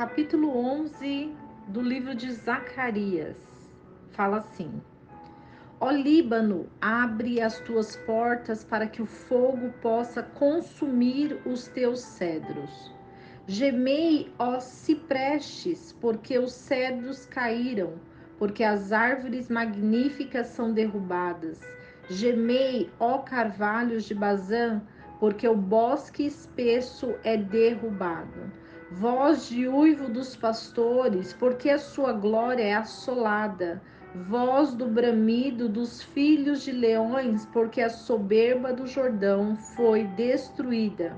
capítulo 11 do livro de Zacarias. Fala assim: Ó Líbano, abre as tuas portas para que o fogo possa consumir os teus cedros. Gemei, ó ciprestes, porque os cedros caíram, porque as árvores magníficas são derrubadas. Gemei, ó carvalhos de Bazã, porque o bosque espesso é derrubado. Voz de uivo dos pastores, porque a sua glória é assolada. Voz do bramido dos filhos de leões, porque a soberba do Jordão foi destruída.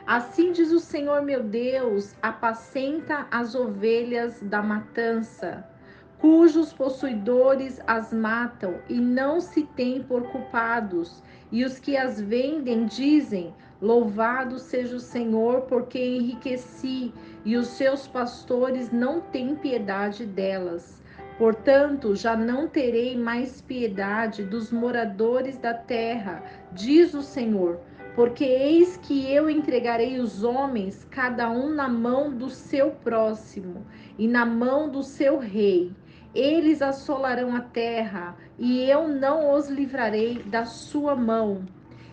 Assim diz o Senhor meu Deus: apacenta as ovelhas da matança, cujos possuidores as matam e não se têm por culpados, e os que as vendem dizem: louvado seja o Senhor, porque enriqueci, e os seus pastores não têm piedade delas. Portanto, já não terei mais piedade dos moradores da terra, diz o Senhor, porque eis que eu entregarei os homens, cada um na mão do seu próximo e na mão do seu rei. Eles assolarão a terra, e eu não os livrarei da sua mão.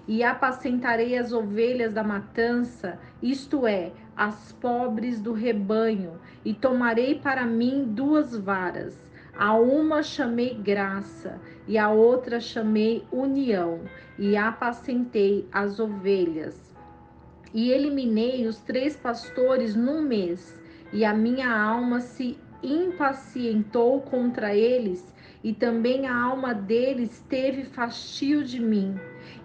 E apacentarei as ovelhas da matança, isto é, as pobres do rebanho, e tomarei para mim 2 varas. A uma chamei graça, e a outra chamei união, e apacentei as ovelhas. E eliminei os 3 pastores num mês, e a minha alma se impacientou contra eles, e também a alma deles teve fastio de mim.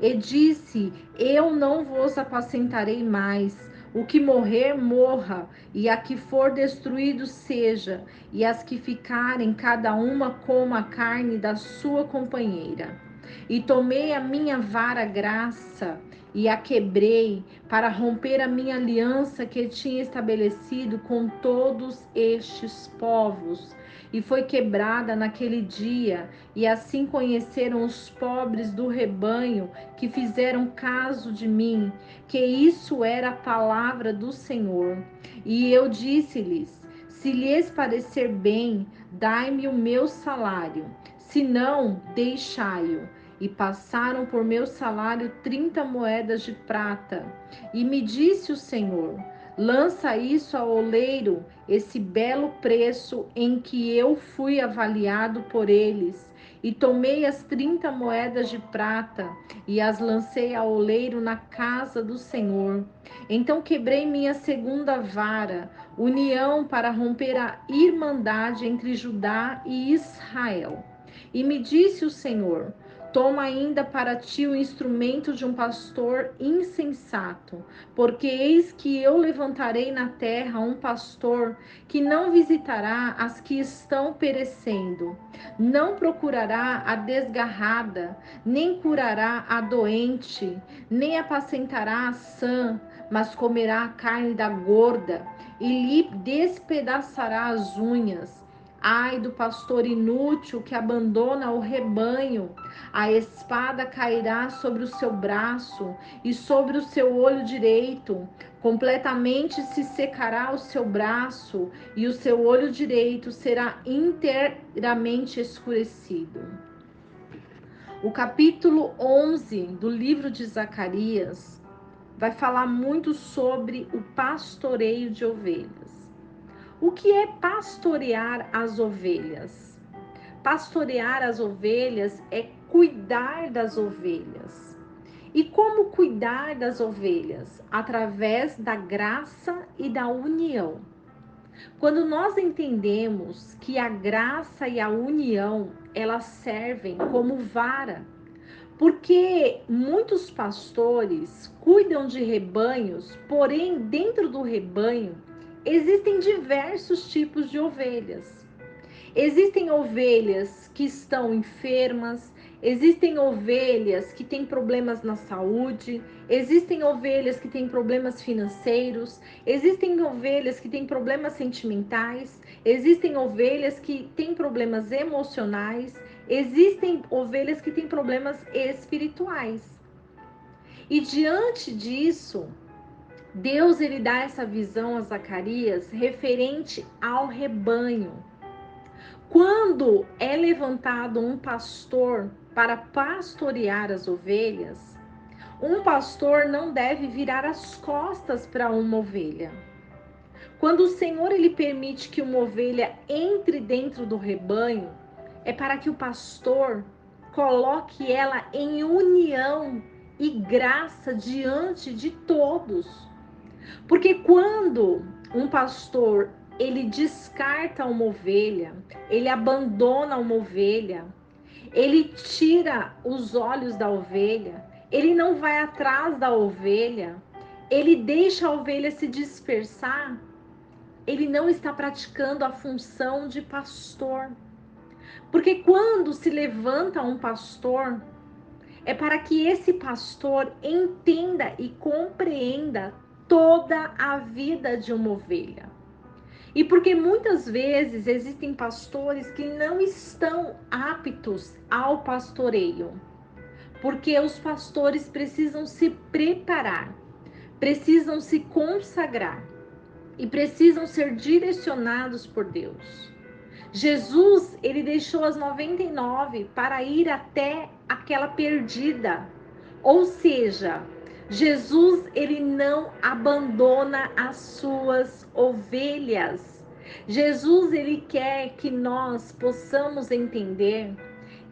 E disse: eu não vos apacentarei mais. O que morrer, morra, e a que for destruído seja, e as que ficarem, cada uma coma a carne da sua companheira. E tomei a minha vara graça e a quebrei para romper a minha aliança que tinha estabelecido com todos estes povos. E foi quebrada naquele dia, e assim conheceram os pobres do rebanho que fizeram caso de mim, que isso era a palavra do Senhor. E eu disse-lhes: se lhes parecer bem, dai-me o meu salário, se não, deixai-o. E passaram por meu salário 30 moedas de prata. E me disse o Senhor: lança isso ao oleiro, esse belo preço em que eu fui avaliado por eles. E tomei as 30 moedas de prata e as lancei ao oleiro na casa do Senhor. Então quebrei minha segunda vara, união para romper a irmandade entre Judá e Israel. E me disse o Senhor: toma ainda para ti o instrumento de um pastor insensato, porque eis que eu levantarei na terra um pastor que não visitará as que estão perecendo, não procurará a desgarrada, nem curará a doente, nem apacentará a sã, mas comerá a carne da gorda e lhe despedaçará as unhas. Ai do pastor inútil que abandona o rebanho. A espada cairá sobre o seu braço e sobre o seu olho direito. Completamente se secará o seu braço e o seu olho direito será inteiramente escurecido. O capítulo 11 do livro de Zacarias vai falar muito sobre o pastoreio de ovelhas. O que é pastorear as ovelhas? Pastorear as ovelhas é cuidar das ovelhas. E como cuidar das ovelhas? Através da graça e da união. Quando nós entendemos que a graça e a união, elas servem como vara, porque muitos pastores cuidam de rebanhos, porém dentro do rebanho existem diversos tipos de ovelhas. Existem ovelhas que estão enfermas, existem ovelhas que têm problemas na saúde, existem ovelhas que têm problemas financeiros, existem ovelhas que têm problemas sentimentais, existem ovelhas que têm problemas emocionais, existem ovelhas que têm problemas espirituais. E diante disso, Deus ele dá essa visão a Zacarias referente ao rebanho. Quando é levantado um pastor para pastorear as ovelhas, um pastor não deve virar as costas para uma ovelha. Quando o Senhor ele permite que uma ovelha entre dentro do rebanho, é para que o pastor coloque ela em união e graça diante de todos. Porque quando um pastor ele descarta uma ovelha, ele abandona uma ovelha, ele tira os olhos da ovelha, ele não vai atrás da ovelha, ele deixa a ovelha se dispersar, ele não está praticando a função de pastor. Porque quando se levanta um pastor, é para que esse pastor entenda e compreenda toda a vida de uma ovelha. E porque muitas vezes existem pastores que não estão aptos ao pastoreio. Porque os pastores precisam se preparar, precisam se consagrar e precisam ser direcionados por Deus. Jesus, ele deixou as 99 para ir até aquela perdida. Ou seja, Jesus, ele não abandona as suas ovelhas. Jesus, ele quer que nós possamos entender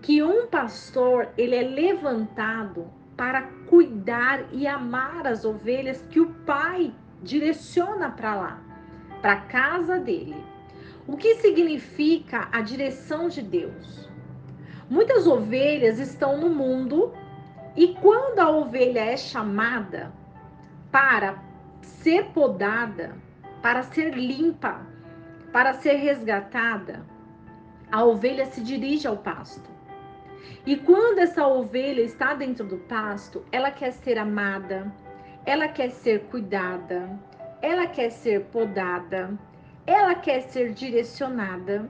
que um pastor, ele é levantado para cuidar e amar as ovelhas que o Pai direciona para lá, para a casa dele. O que significa a direção de Deus? Muitas ovelhas estão no mundo e quando a ovelha é chamada para ser podada, para ser limpa, para ser resgatada, a ovelha se dirige ao pasto. E quando essa ovelha está dentro do pasto, ela quer ser amada, ela quer ser cuidada, ela quer ser podada, ela quer ser direcionada,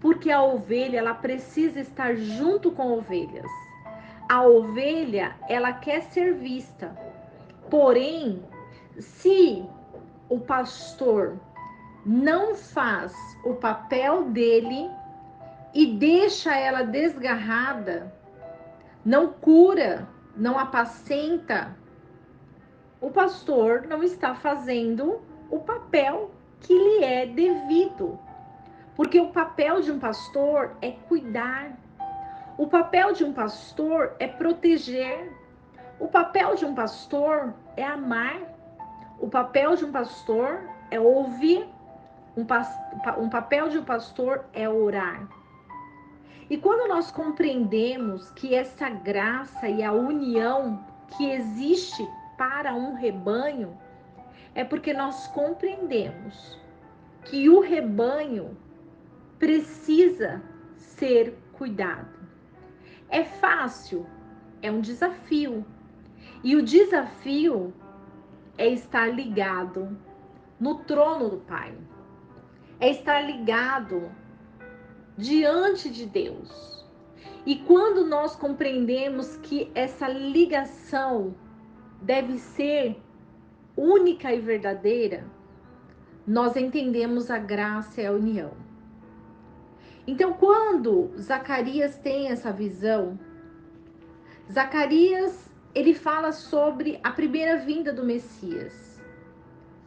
porque a ovelha ela precisa estar junto com ovelhas. A ovelha ela quer ser vista. Porém, se o pastor não faz o papel dele e deixa ela desgarrada, não cura, não apacenta, o pastor não está fazendo o papel que lhe é devido. Porque o papel de um pastor é cuidar. O papel de um pastor é proteger. O papel de um pastor é amar. O papel de um pastor é ouvir. Um papel de um pastor é orar. E quando nós compreendemos que essa graça e a união que existe para um rebanho, é porque nós compreendemos que o rebanho precisa ser cuidado. É fácil? É um desafio. E o desafio é estar ligado no trono do Pai. É estar ligado diante de Deus. E quando nós compreendemos que essa ligação deve ser única e verdadeira, nós entendemos a graça e a união. Então, quando Zacarias tem essa visão, Zacarias, ele fala sobre a primeira vinda do Messias.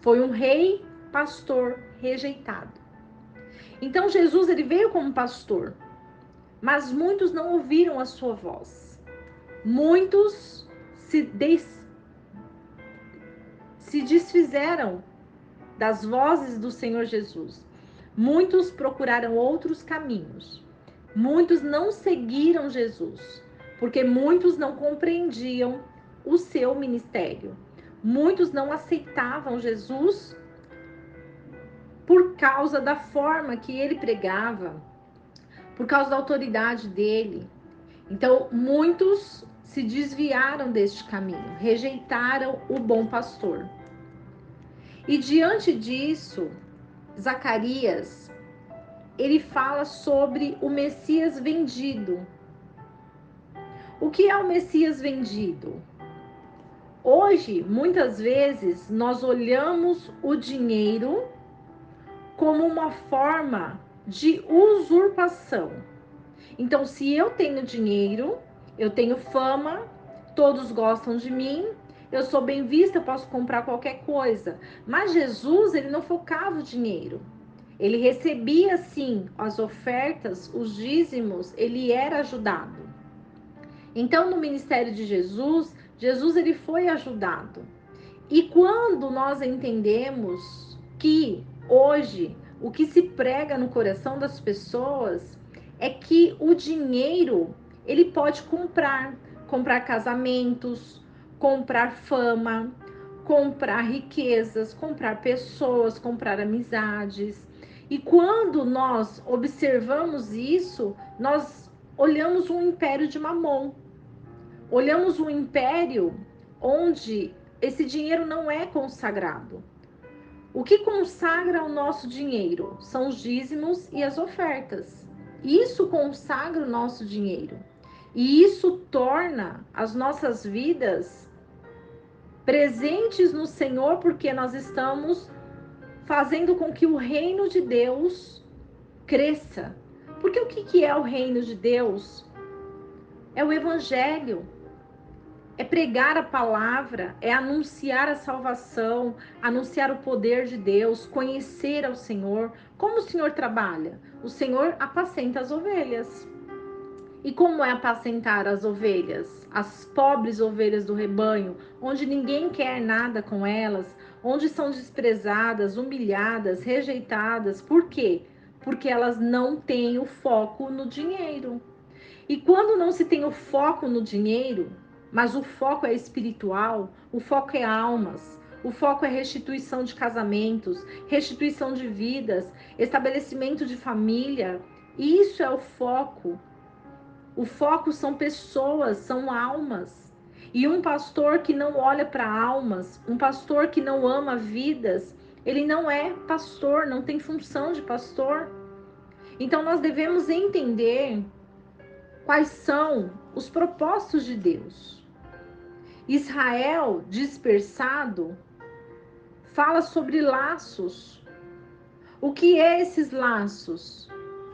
Foi um rei pastor rejeitado. Então, Jesus, ele veio como pastor, mas muitos não ouviram a sua voz. Muitos se desfizeram das vozes do Senhor Jesus. Muitos procuraram outros caminhos. Muitos não seguiram Jesus, porque muitos não compreendiam o seu ministério. Muitos não aceitavam Jesus por causa da forma que ele pregava, por causa da autoridade dele. Então, muitos se desviaram deste caminho, rejeitaram o bom pastor. E diante disso, Zacarias, ele fala sobre o Messias vendido. O que é o Messias vendido? Hoje, muitas vezes, nós olhamos o dinheiro como uma forma de usurpação. Então, se eu tenho dinheiro, eu tenho fama, todos gostam de mim, eu sou bem vista, eu posso comprar qualquer coisa. Mas Jesus, ele não focava o dinheiro. Ele recebia, sim, as ofertas, os dízimos, ele era ajudado. Então, no ministério de Jesus, Jesus ele foi ajudado. E quando nós entendemos que hoje o que se prega no coração das pessoas é que o dinheiro ele pode comprar casamentos, comprar fama, comprar riquezas, comprar pessoas, comprar amizades. E quando nós observamos isso, nós olhamos um império de Mamon. Olhamos um império onde esse dinheiro não é consagrado. O que consagra o nosso dinheiro são os dízimos e as ofertas. Isso consagra o nosso dinheiro. E isso torna as nossas vidas presentes no Senhor, porque nós estamos fazendo com que o reino de Deus cresça. Porque o que é o reino de Deus? É o evangelho. É pregar a palavra, é anunciar a salvação, anunciar o poder de Deus, conhecer ao Senhor. Como o Senhor trabalha? O Senhor apacenta as ovelhas. E como é apacentar as ovelhas? As pobres ovelhas do rebanho, onde ninguém quer nada com elas, onde são desprezadas, humilhadas, rejeitadas. Por quê? Porque elas não têm o foco no dinheiro. E quando não se tem o foco no dinheiro, mas o foco é espiritual, o foco é almas, o foco é restituição de casamentos, restituição de vidas, estabelecimento de família, isso é o foco. O foco são pessoas, são almas. E um pastor que não olha para almas, um pastor que não ama vidas, ele não é pastor, não tem função de pastor. Então nós devemos entender quais são os propósitos de Deus. Israel dispersado fala sobre laços. O que é esses laços?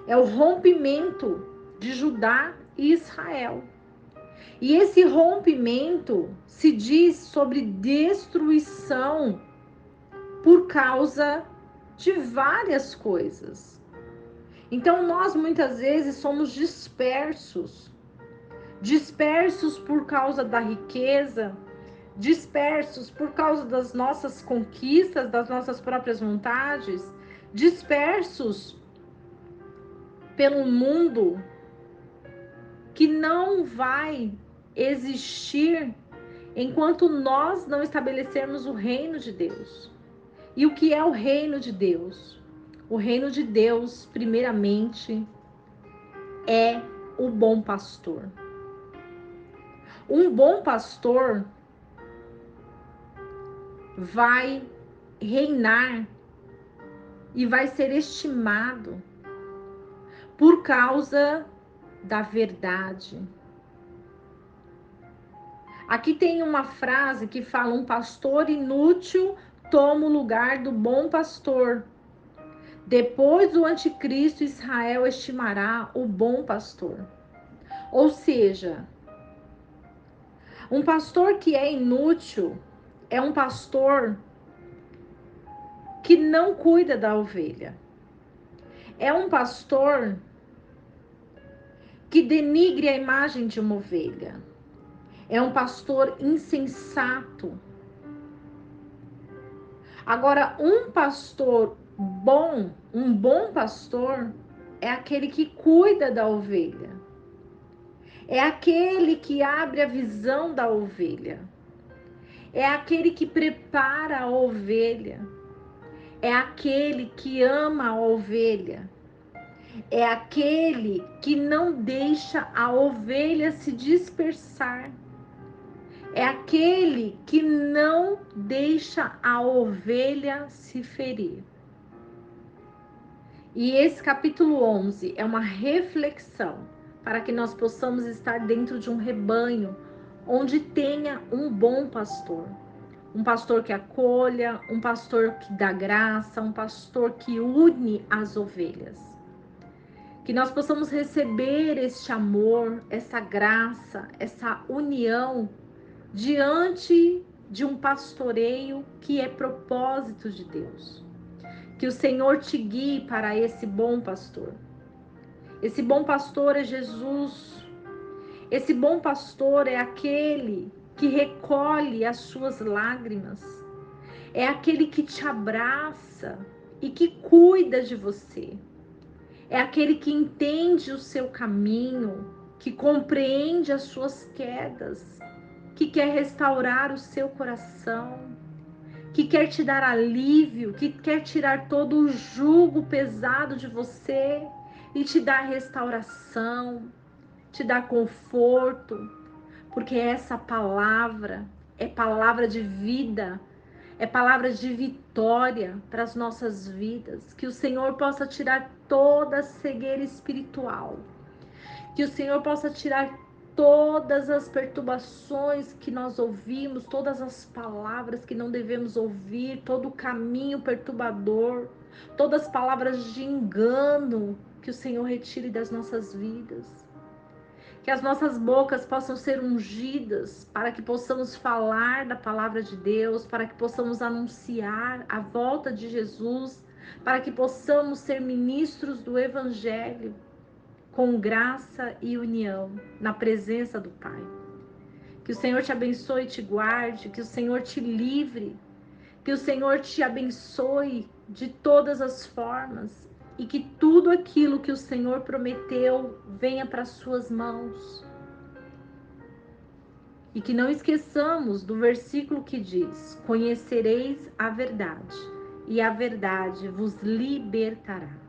É o rompimento de Judá e Israel. E esse rompimento se diz sobre destruição por causa de várias coisas. Então nós muitas vezes somos dispersos por causa da riqueza, dispersos por causa das nossas conquistas, das nossas próprias vontades, dispersos pelo mundo que não vai existir enquanto nós não estabelecermos o reino de Deus. E o que é o reino de Deus? O reino de Deus, primeiramente, é o bom pastor. Um bom pastor vai reinar e vai ser estimado por causa da verdade. Aqui tem uma frase que fala: um pastor inútil toma o lugar do bom pastor. Depois do anticristo, Israel estimará o bom pastor. Ou seja, um pastor que é inútil é um pastor que não cuida da ovelha. É um pastor que denigre a imagem de uma ovelha. É um pastor insensato. Agora, um pastor bom, um bom pastor, é aquele que cuida da ovelha. É aquele que abre a visão da ovelha. É aquele que prepara a ovelha. É aquele que ama a ovelha. É aquele que não deixa a ovelha se dispersar. É aquele que não deixa a ovelha se ferir. E esse capítulo 11 é uma reflexão para que nós possamos estar dentro de um rebanho onde tenha um bom pastor. Um pastor que acolha, um pastor que dá graça, um pastor que une as ovelhas. Que nós possamos receber este amor, essa graça, essa união diante de um pastoreio que é propósito de Deus. Que o Senhor te guie para esse bom pastor. Esse bom pastor é Jesus. Esse bom pastor é aquele que recolhe as suas lágrimas. É aquele que te abraça e que cuida de você. É aquele que entende o seu caminho, que compreende as suas quedas, que quer restaurar o seu coração, que quer te dar alívio, que quer tirar todo o jugo pesado de você e te dar restauração, te dar conforto, porque essa palavra é palavra de vida, é palavra de vitória para as nossas vidas. Que o Senhor possa tirar toda a cegueira espiritual, que o Senhor possa tirar todas as perturbações que nós ouvimos, todas as palavras que não devemos ouvir, todo o caminho perturbador, todas as palavras de engano, que o Senhor retire das nossas vidas. Que as nossas bocas possam ser ungidas para que possamos falar da palavra de Deus, para que possamos anunciar a volta de Jesus, para que possamos ser ministros do Evangelho com graça e união na presença do Pai. Que o Senhor te abençoe e te guarde, que o Senhor te livre, que o Senhor te abençoe de todas as formas e que tudo aquilo que o Senhor prometeu venha para as suas mãos. E que não esqueçamos do versículo que diz: conhecereis a verdade, e a verdade vos libertará.